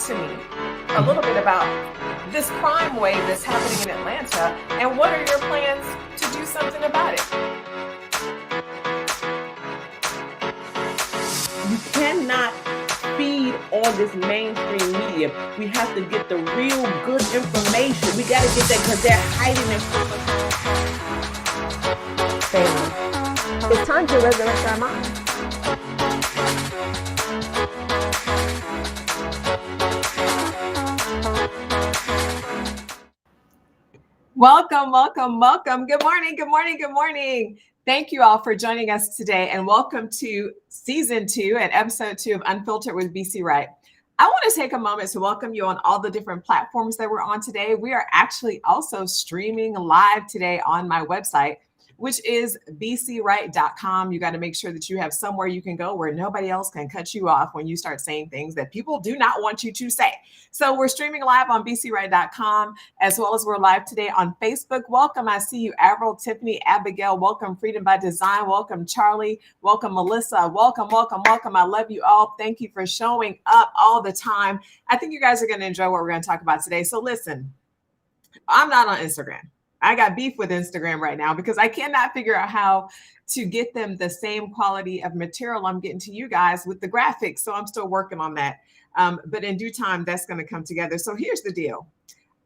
to me a little bit about this crime wave that's happening in Atlanta, and what are your plans to do something about it? You cannot feed all this mainstream media. We have to get the real good information. We got to get that because they're hiding it from us. Family. It's time to resurrect our minds. Welcome, welcome, welcome. Good morning, good morning, good morning. Thank you all for joining us today, and welcome to season 2 and episode 2 of Unfiltered with BC Wright. I want to take a moment to welcome you on all the different platforms that we're on today. We are actually also streaming live today on my website, which is bcwright.com. You got to make sure that you have somewhere you can go where nobody else can cut you off when you start saying things that people do not want you to say. So we're streaming live on bcwright.com, as well as we're live today on Facebook. Welcome. I see you, Avril, Tiffany, Abigail. Welcome, Freedom by Design. Welcome, Charlie. Welcome, Melissa. Welcome, welcome, welcome. I love you all. Thank you for showing up all the time. I think you guys are going to enjoy what we're going to talk about today. So listen, I'm not on Instagram. I got beef with Instagram right now because I cannot figure out how to get them the same quality of material I'm getting to you guys with the graphics. So I'm still working on that. But in due time, that's going to come together. So here's the deal.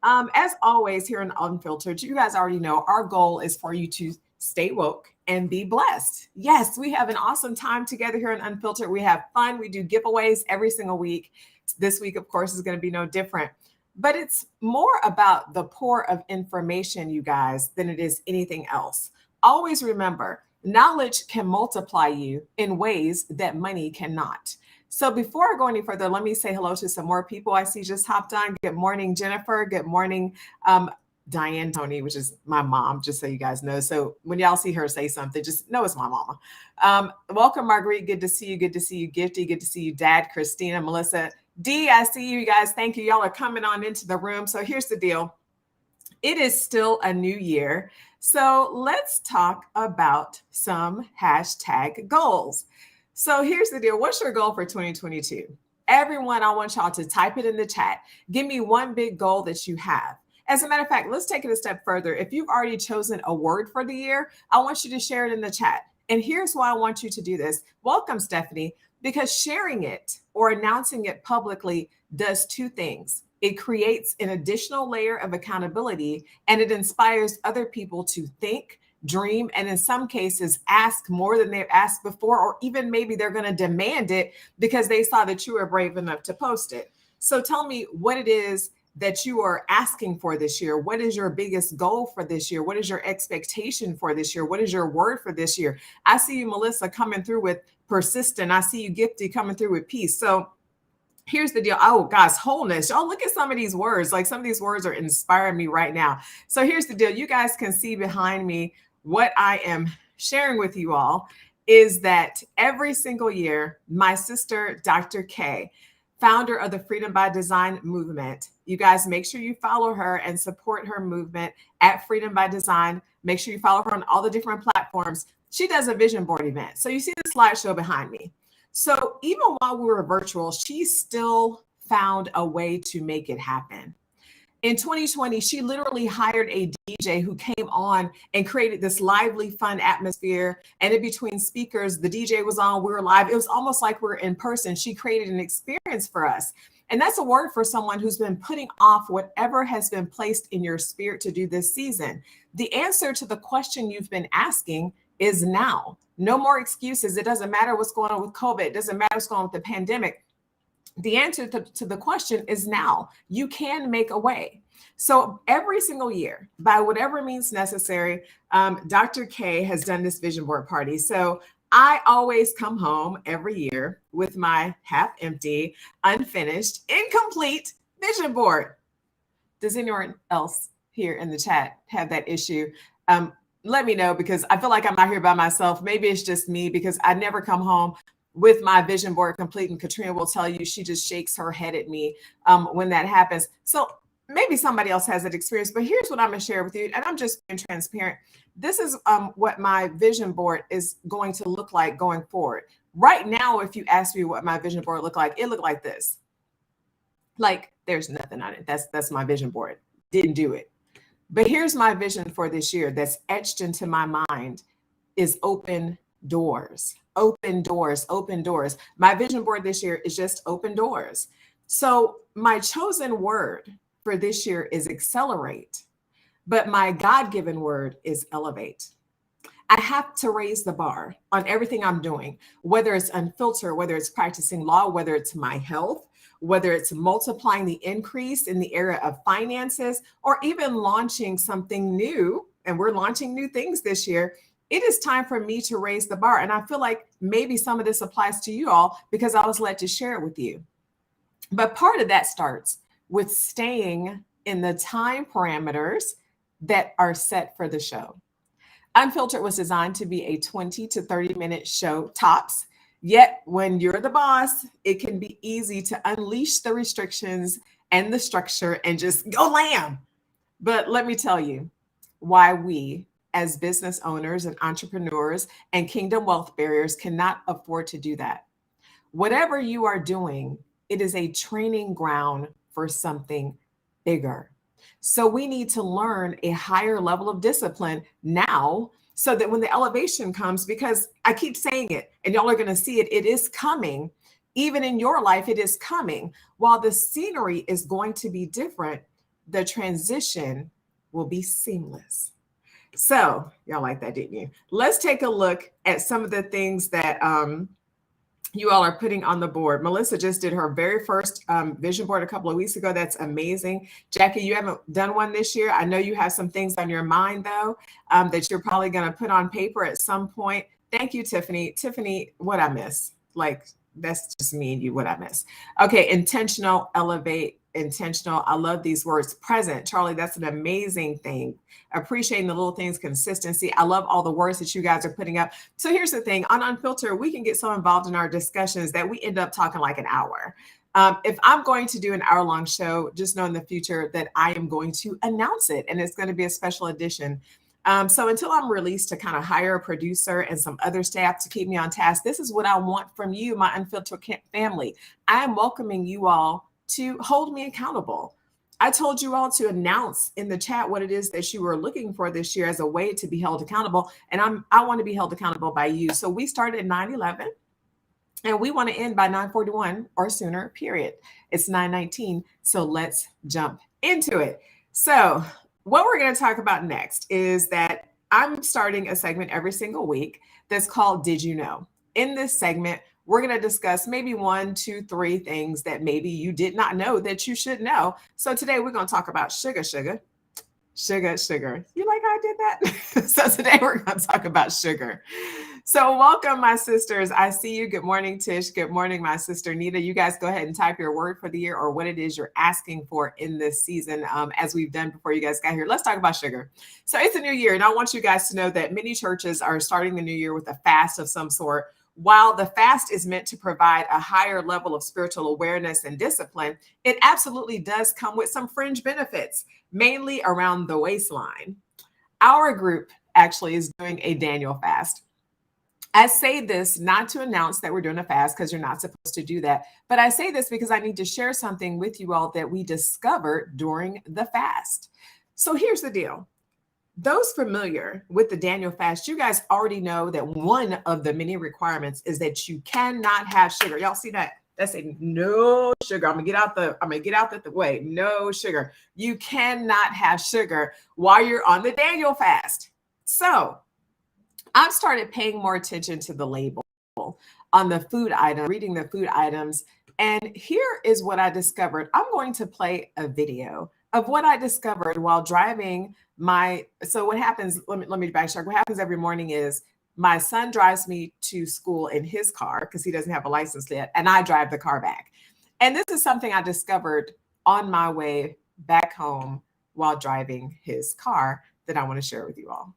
As always, here in Unfiltered, you guys already know our goal is for you to stay woke and be blessed. Yes, we have an awesome time together here in Unfiltered. We have fun. We do giveaways every single week. This week, of course, is going to be no different. But it's more about the pour of information, you guys, than it is anything else. Always remember, knowledge can multiply you in ways that money cannot. So before I go any further, let me say hello to some more people I see just hopped on. Good morning, Jennifer. Good morning, Diane Tony, which is my mom, just so you guys know. So when y'all see her say something, just know it's my mama. Welcome, Marguerite. Good to see you. Good to see you, Gifty. Good to see you, Dad, Christina, Melissa. D, I see you guys. Thank you. Y'all are coming on into the room. So here's the deal. It is still a new year. So let's talk about some hashtag goals. So here's the deal. What's your goal for 2022? Everyone, I want y'all to type it in the chat. Give me one big goal that you have. As a matter of fact, let's take it a step further. If you've already chosen a word for the year, I want you to share it in the chat. And here's why I want you to do this. Welcome, Stephanie. Because sharing it or announcing it publicly does two things. It creates an additional layer of accountability, and it inspires other people to think, dream, and in some cases, ask more than they've asked before, or even maybe they're going to demand it because they saw that you were brave enough to post it. So tell me what it is that you are asking for this year. What is your biggest goal for this year? What is your expectation for this year? What is your word for this year? I see you, Melissa, coming through with persistent. I see you, Gifty, coming through with peace. So here's the deal. Oh, guys, wholeness. Y'all look at some of these words. Like some of these words are inspiring me right now. So here's the deal. You guys can see behind me what I am sharing with you all is that every single year, my sister, Dr. K, founder of the Freedom by Design movement. You guys make sure you follow her and support her movement at Freedom by Design. Make sure you follow her on all the different platforms. She does a vision board event. So you see the slideshow behind me. So even while we were virtual, she still found a way to make it happen. In 2020, she literally hired a DJ who came on and created this lively, fun atmosphere. And in between speakers, the DJ was on, we were live. It was almost like we were in person. She created an experience for us. And that's a word for someone who's been putting off whatever has been placed in your spirit to do this season. The answer to the question you've been asking is now. No more excuses. It doesn't matter what's going on with COVID. It doesn't matter what's going on with the pandemic. The answer to the question is now. You can make a way. So every single year, by whatever means necessary, Dr. K has done this vision board party. So I always come home every year with my half empty, unfinished, incomplete vision board. Does anyone else here in the chat have that issue? Let me know, because I feel like I'm out here by myself. Maybe it's just me, because I never come home with my vision board complete. And Katrina will tell you, she just shakes her head at me when that happens. So maybe somebody else has that experience, but here's what I'm going to share with you. And I'm just being transparent. This is what my vision board is going to look like going forward. Right now, if you ask me what my vision board looked like, it looked like this. Like there's nothing on it. That's my vision board. Didn't do it. But here's my vision for this year that's etched into my mind is open doors. Open doors, open doors. My vision board this year is just open doors. So my chosen word for this year is accelerate, but my God-given word is elevate. I have to raise the bar on everything I'm doing, whether it's unfiltered, whether it's practicing law, whether it's my health, whether it's multiplying the increase in the area of finances, or even launching something new. And we're launching new things this year. It is time for me to raise the bar. And I feel like maybe some of this applies to you all because I was led to share it with you. But part of that starts with staying in the time parameters that are set for the show. Unfiltered was designed to be a 20 to 30 minute show tops. Yet when you're the boss, it can be easy to unleash the restrictions and the structure and just go lamb. But let me tell you why we, as business owners and entrepreneurs and kingdom wealth barriers, cannot afford to do that. Whatever you are doing, it is a training ground for something bigger. So we need to learn a higher level of discipline now so that when the elevation comes, because I keep saying it and y'all are going to see it, it is coming. Even in your life, it is coming. While the scenery is going to be different, the transition will be seamless. So y'all like that, didn't you? Let's take a look at some of the things that you all are putting on the board. Melissa just did her very first vision board a couple of weeks ago. That's amazing. Jackie, you haven't done one this year. I know you have some things on your mind though, that you're probably going to put on paper at some point. Thank you, Tiffany. Tiffany, what I miss? Like, that's just me and you, what I miss. Okay, intentional, elevate, intentional. I love these words. Present, Charlie, that's an amazing thing. Appreciating the little things, consistency. I love all the words that you guys are putting up. So here's the thing, on Unfiltered, we can get so involved in our discussions that we end up talking like an hour. If I'm going to do an hour-long show, just know in the future that I am going to announce it, and it's going to be a special edition. So until I'm released to kind of hire a producer and some other staff to keep me on task, this is what I want from you, my Unfiltered family. I am welcoming you all to hold me accountable. I told you all to announce in the chat what it is that you were looking for this year as a way to be held accountable. And I want to be held accountable by you. So we started at 9/11 and we want to end by 9:41 or sooner, period. It's 9:19. So let's jump into it. So what we're going to talk about next is that I'm starting a segment every single week that's called Did You Know? In this segment, we're going to discuss maybe 1, 2, 3 things that maybe you did not know that you should know. So today we're going to talk about sugar. You like how I did that? So today we're going to talk about sugar. So welcome, my sisters. I see you. Good morning, Tish. Good morning, my sister Nita. You guys go ahead and type your word for the year or what it is you're asking for in this season, as we've done before you guys got here. Let's talk about sugar. So it's a new year, and I want you guys to know that many churches are starting the new year with a fast of some sort. While the fast is meant to provide a higher level of spiritual awareness and discipline, it absolutely does come with some fringe benefits, mainly around the waistline. Our group actually is doing a Daniel fast. I say this not to announce that we're doing a fast because you're not supposed to do that. But I say this because I need to share something with you all that we discovered during the fast. So here's the deal. Those familiar with the Daniel fast, you guys already know that one of the many requirements is that you cannot have sugar. Y'all see that? That's a no sugar. I'm gonna get out the way. No sugar. You cannot have sugar while you're on the Daniel fast. So I've started paying more attention to the label on the food item, reading the food items. And here is what I discovered. I'm going to play a video of what I discovered while driving so what happens, let me backtrack. What happens every morning is my son drives me to school in his car because he doesn't have a license yet, and I drive the car back. And this is something I discovered on my way back home while driving his car that I want to share with you all.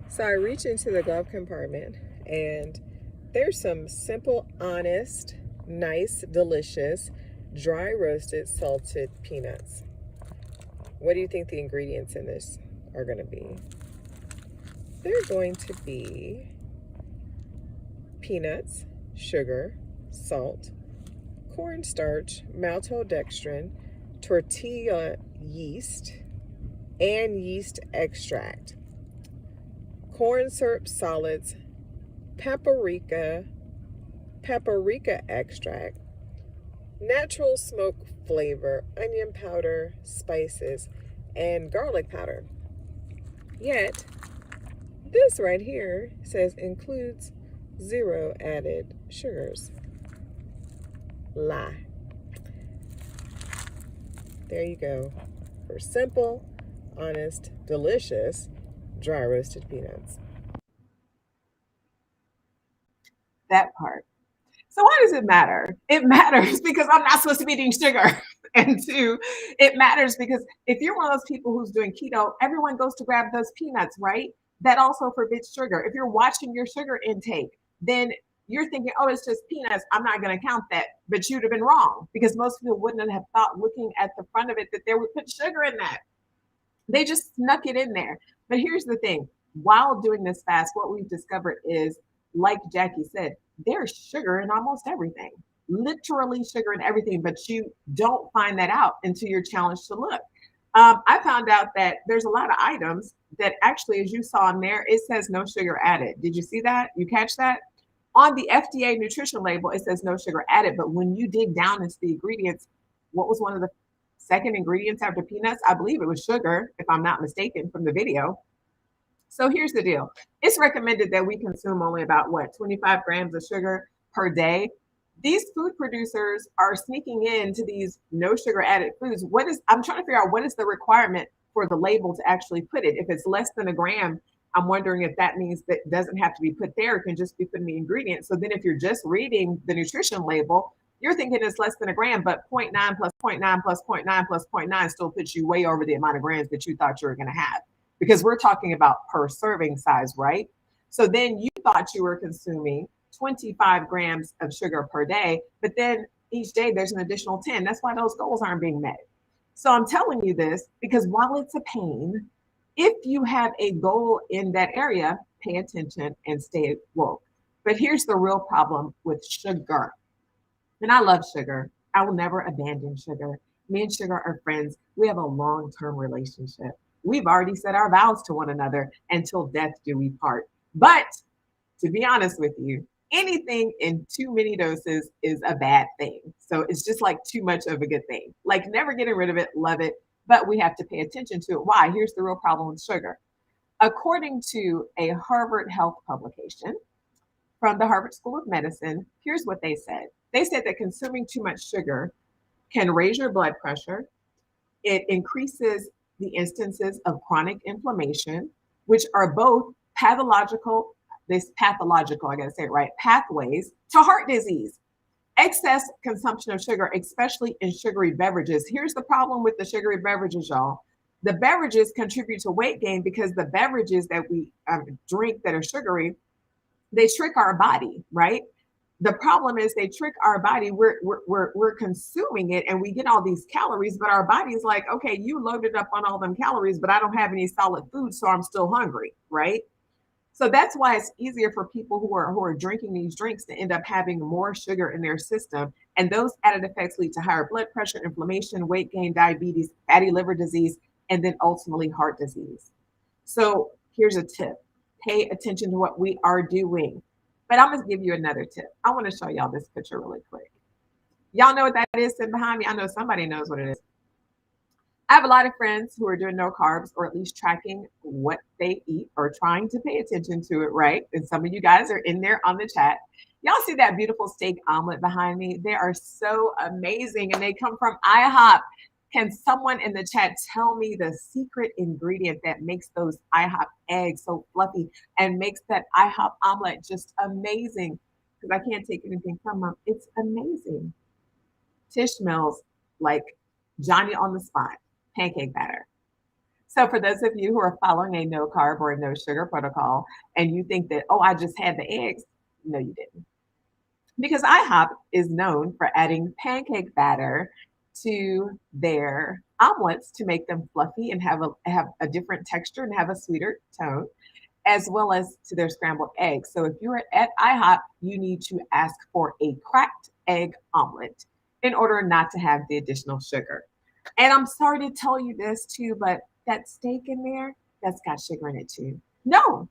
So I reach into the glove compartment and there's some simple, honest, nice, delicious, dry roasted, salted peanuts. What do you think the ingredients in this are going to be? They're going to be peanuts, sugar, salt, cornstarch, maltodextrin, tortilla yeast, and yeast extract, corn syrup solids, paprika extract, natural smoke flavor, onion powder, spices, and garlic powder. Yet, this right here says includes 0 added sugars. Lie. There you go. For simple, honest, delicious, dry roasted peanuts. That part. So why does it matter? It matters because I'm not supposed to be eating sugar. And two, it matters because if you're one of those people who's doing keto, everyone goes to grab those peanuts, right? That also forbids sugar. If you're watching your sugar intake, then you're thinking, oh, it's just peanuts. I'm not going to count that. But you'd have been wrong because most people wouldn't have thought looking at the front of it that they would put sugar in that. They just snuck it in there. But here's the thing. While doing this fast, what we've discovered is, like Jackie said, there's sugar in almost everything, literally sugar in everything, but you don't find that out until you're challenged to look. I found out that there's a lot of items that actually, as you saw in there, it says no sugar added. Did you see that? You catch that? On the FDA nutrition label, it says no sugar added, but when you dig down into the ingredients, what was one of the second ingredients after peanuts? I believe it was sugar, if I'm not mistaken from the video. So here's the deal. It's recommended that we consume only about 25 grams of sugar per day. These food producers are sneaking into these no sugar added foods. I'm trying to figure out what is the requirement for the label to actually put it. If it's less than a gram, I'm wondering if that means that it doesn't have to be put there. It can just be put in the ingredients. So then if you're just reading the nutrition label, you're thinking it's less than a gram, but 0.9 plus 0.9 plus 0.9 plus 0.9 still puts you way over the amount of grams that you thought you were going to have. Because we're talking about per serving size, right? So then you thought you were consuming 25 grams of sugar per day, but then each day there's an additional 10. That's why those goals aren't being met. So I'm telling you this because while it's a pain, if you have a goal in that area, pay attention and stay woke. But here's the real problem with sugar. And I love sugar. I will never abandon sugar. Me and sugar are friends. We have a long-term relationship. We've already said our vows to one another, until death do we part. But to be honest with you, anything in too many doses is a bad thing. So it's just like too much of a good thing. Like never getting rid of it, love it, but we have to pay attention to it. Why? Here's the real problem with sugar. According to a Harvard Health publication from the Harvard School of Medicine, here's what they said. They said that consuming too much sugar can raise your blood pressure. It increases the instances of chronic inflammation, which are both pathological, I gotta say it right, pathways to heart disease. Excess consumption of sugar, especially in sugary beverages. Here's the problem with the sugary beverages, y'all. The beverages contribute to weight gain because the beverages that we drink that are sugary, they trick our body, right? The problem is they trick our body. We're consuming it and we get all these calories, but our body's like, okay, you loaded up on all them calories, but I don't have any solid food, so I'm still hungry, right? So that's why it's easier for people who are drinking these drinks to end up having more sugar in their system. And those added effects lead to higher blood pressure, inflammation, weight gain, diabetes, fatty liver disease, and then ultimately heart disease. So here's a tip. Pay attention to what we are doing. But I'm going to give you another tip. I want to show y'all this picture really quick. Y'all know what that is sitting behind me? I know somebody knows what it is. I have a lot of friends who are doing no carbs or at least tracking what they eat or trying to pay attention to it, right? And some of you guys are in there on the chat. Y'all see that beautiful steak omelet behind me? They are so amazing and they come from IHOP. Can someone in the chat tell me the secret ingredient that makes those IHOP eggs so fluffy and makes that IHOP omelet just amazing? Because I can't take anything from them. It's amazing. Tish Mills, like Johnny on the spot, pancake batter. So for those of you who are following a no carb or a no sugar protocol and you think that, oh, I just had the eggs. No, you didn't. Because IHOP is known for adding pancake batter to their omelets to make them fluffy and have a different texture and have a sweeter tone, as well as to their scrambled eggs. So if you're at IHOP, you need to ask for a cracked egg omelet. in order not to have the additional sugar. And I'm sorry to tell you this too, but that steak in there, that's got sugar in it too. No,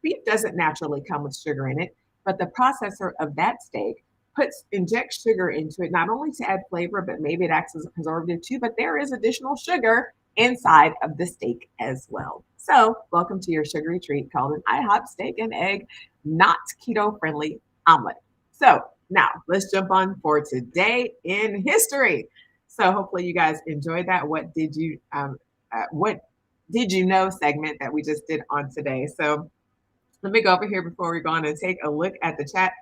beef doesn't naturally come with sugar in it, but the processor of that steak injects sugar into it, not only to add flavor, but maybe it acts as a preservative too. But there is additional sugar inside of the steak as well. So, welcome to your sugary treat called an IHOP steak and egg, not keto friendly omelet. So, now let's jump on for today in history. So, hopefully, you guys enjoyed that. What did you know segment that we just did on today? So, let me go over here before we go on and take a look at the chat.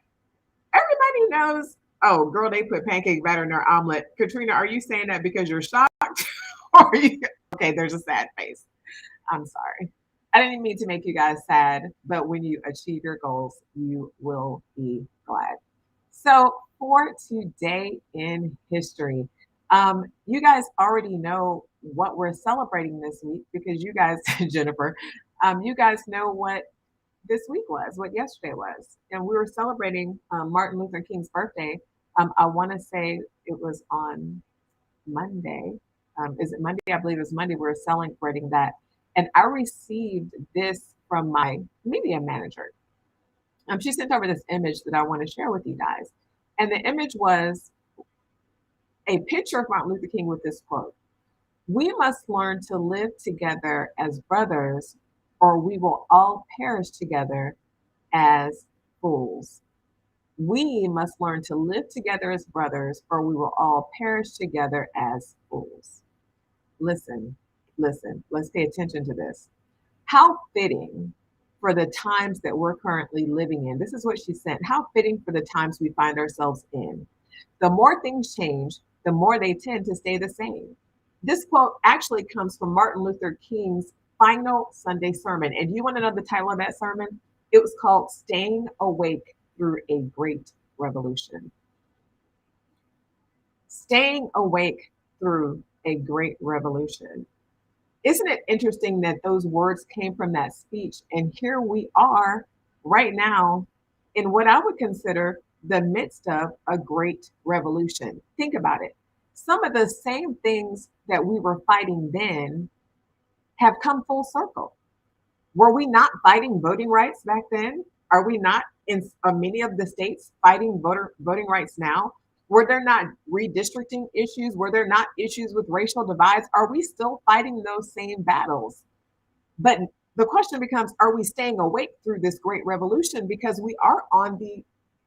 Everybody knows, oh, girl, they put pancake batter in their omelet. Katrina, are you saying that because you're shocked? Or are you okay? There's a sad face. I'm sorry. I didn't mean to make you guys sad, but when you achieve your goals, you will be glad. So for today in history, you guys already know what we're celebrating this week because you guys, Jennifer, you guys know what this week was, what yesterday was. And we were celebrating Martin Luther King's birthday. I want to say it was on Monday. Is it Monday? I believe it was Monday. We were celebrating that. And I received this from my media manager. She sent over this image that I want to share with you guys. And the image was a picture of Martin Luther King with this quote: "We must learn to live together as brothers, or we will all perish together as fools." We must learn to live together as brothers, or we will all perish together as fools. Listen, listen, let's pay attention to this. How fitting for the times that we're currently living in. This is what she sent. How fitting for the times we find ourselves in. The more things change, the more they tend to stay the same. This quote actually comes from Martin Luther King's final Sunday sermon. And do you want to know the title of that sermon? It was called Staying Awake Through a Great Revolution. Staying awake through a great revolution. Isn't it interesting that those words came from that speech? And here we are right now in what I would consider the midst of a great revolution. Think about it. Some of the same things that we were fighting then have come full circle. Were we not fighting voting rights back then? Are we not in many of the states fighting voting rights now? Were there not redistricting issues? Were there not issues with racial divides? Are we still fighting those same battles? But the question becomes, are we staying awake through this great revolution? Because we are on the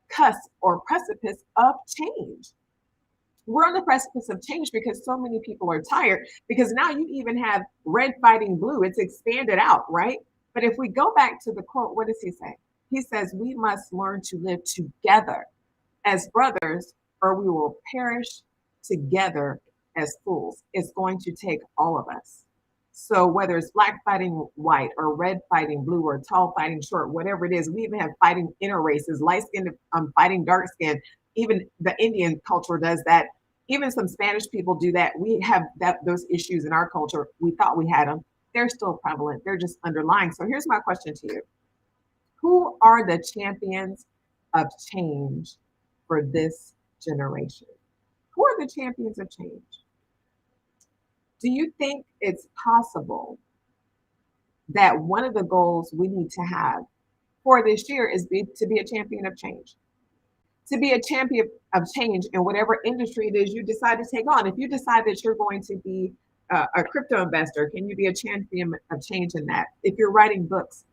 cusp or precipice of change. We're on the precipice of change because so many people are tired, because now you even have red fighting blue. It's expanded out, right? But if we go back to the quote, what does he say? He says, we must learn to live together as brothers, or we will perish together as fools. It's going to take all of us. So whether it's black fighting white or red fighting blue or tall fighting short, whatever it is, we even have fighting inner races, light skinned fighting dark skin. Even the Indian culture does that. Even some Spanish people do that. We have those issues in our culture. We thought we had them. They're still prevalent. They're just underlying. So here's my question to you. Who are the champions of change for this generation? Who are the champions of change? Do you think it's possible that one of the goals we need to have for this year is to be a champion of change? To be a champion of change in whatever industry it is you decide to take on. If you decide that you're going to be a crypto investor, can you be a champion of change in that? If you're writing books,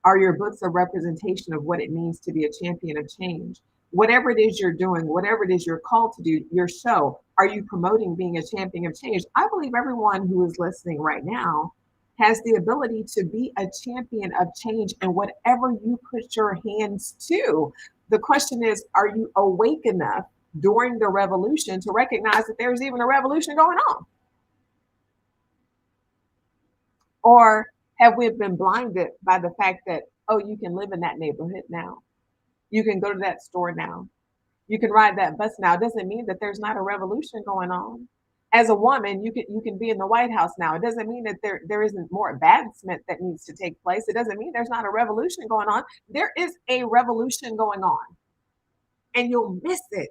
are your books a representation of what it means to be a champion of change? Whatever it is you're doing, whatever it is you're called to do, your show, are you promoting being a champion of change? I believe everyone who is listening right now has the ability to be a champion of change in whatever you put your hands to. The question is, are you awake enough during the revolution to recognize that there's even a revolution going on? Or have we been blinded by the fact that, oh, you can live in that neighborhood now. You can go to that store now. You can ride that bus now. It doesn't mean that there's not a revolution going on. As a woman, you can be in the White House now. It doesn't mean that there isn't more advancement that needs to take place. It doesn't mean there's not a revolution going on. There is a revolution going on. And you'll miss it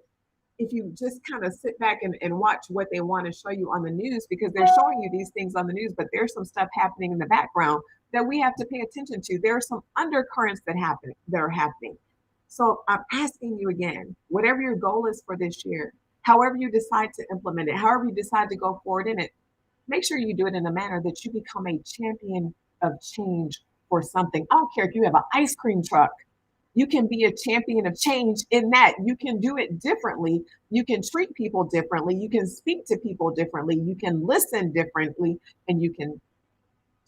if you just kind of sit back and watch what they want to show you on the news, because they're showing you these things on the news, but there's some stuff happening in the background that we have to pay attention to. There are some undercurrents that are happening. So I'm asking you again, whatever your goal is for this year, however you decide to implement it, however you decide to go forward in it, make sure you do it in a manner that you become a champion of change for something. I don't care if you have an ice cream truck. You can be a champion of change in that. You can do it differently. You can treat people differently. You can speak to people differently. You can listen differently, and you can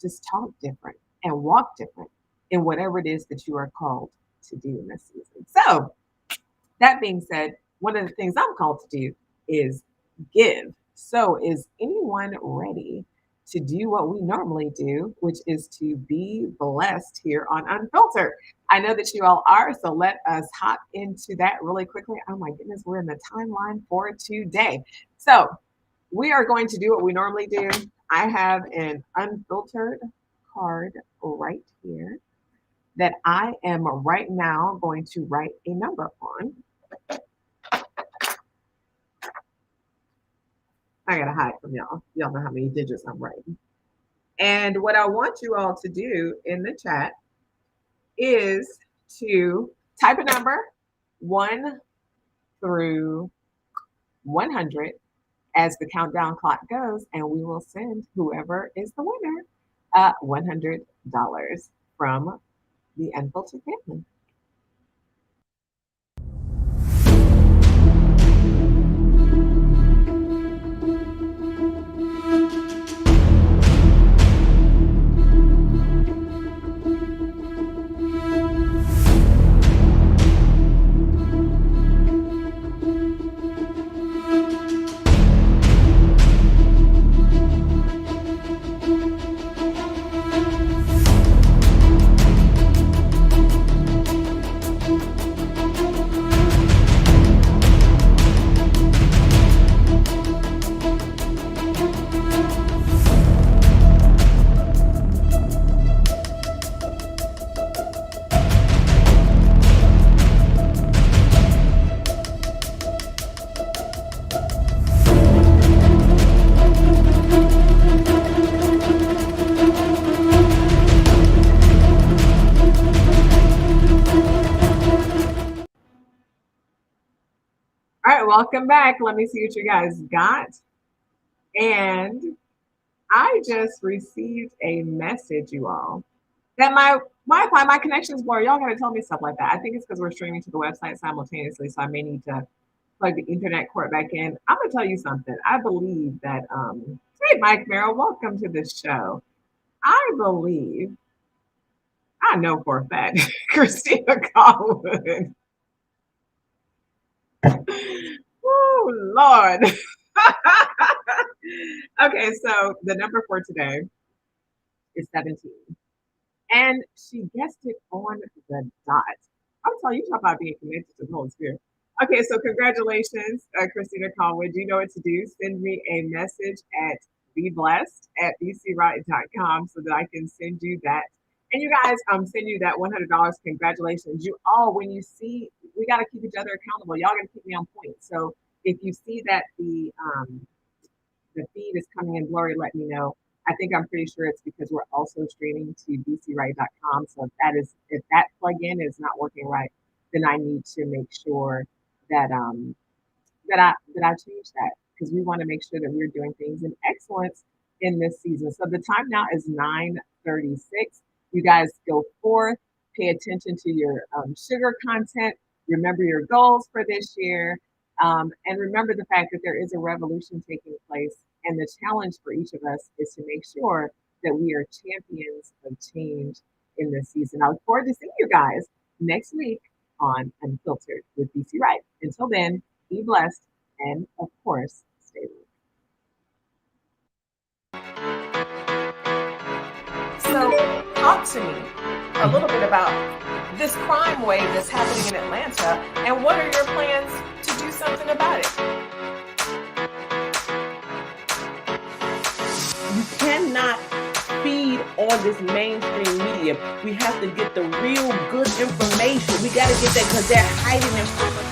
just talk different and walk different in whatever it is that you are called to do in this season. So that being said, one of the things I'm called to do is give. So is anyone ready to do what we normally do, which is to be blessed here on Unfiltered? I know that you all are, so let us hop into that really quickly. Oh my goodness, we're in the timeline for today. So we are going to do what we normally do. I have an Unfiltered card right here that I am right now going to write a number on. I gotta hide from y'all. Y'all know how many digits I'm writing. And what I want you all to do in the chat is to type a number 1 through 100 as the countdown clock goes, and we will send whoever is the winner $100 from the Unfiltered family. All right, welcome back. Let me see what you guys got. And I just received a message, you all, that my Wi-Fi, my connection's blurry. Y'all gotta tell me stuff like that. I think it's because we're streaming to the website simultaneously, so I may need to plug the internet cord back in. I'm gonna tell you something. I believe that hey Mike Merrill, welcome to the show. I know for a fact, Christina Collins. Oh Lord. Okay, so the number for today is 17. And she guessed it on the dot. I'm telling you, talk about being connected to the Holy Spirit. Okay, so congratulations, Christina Collins. You know what to do. Send me a message at beblessed@bcwright.com so that I can send you that. And you guys, send you that $100. Congratulations. You all, when you see, we got to keep each other accountable. Y'all got to keep me on point. So if you see that the feed is coming in blurry, let me know. I'm pretty sure it's because we're also streaming to bcwright.com. So if that plugin is not working right, then I need to make sure that I change that, because we want to make sure that we're doing things in excellence in this season. So the time now is 9:36. You guys go forth, pay attention to your sugar content, remember your goals for this year, and remember the fact that there is a revolution taking place. And the challenge for each of us is to make sure that we are champions of change in this season. I look forward to seeing you guys next week on Unfiltered with BC Wright. Until then, be blessed and, of course, stay lit. So, talk to me a little bit about this crime wave that's happening in Atlanta, and what are your plans to do something about it? You cannot feed on this mainstream media. We have to get the real good information. We got to get that, because they're hiding information.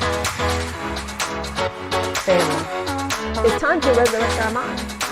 family. It's time to resurrect our minds.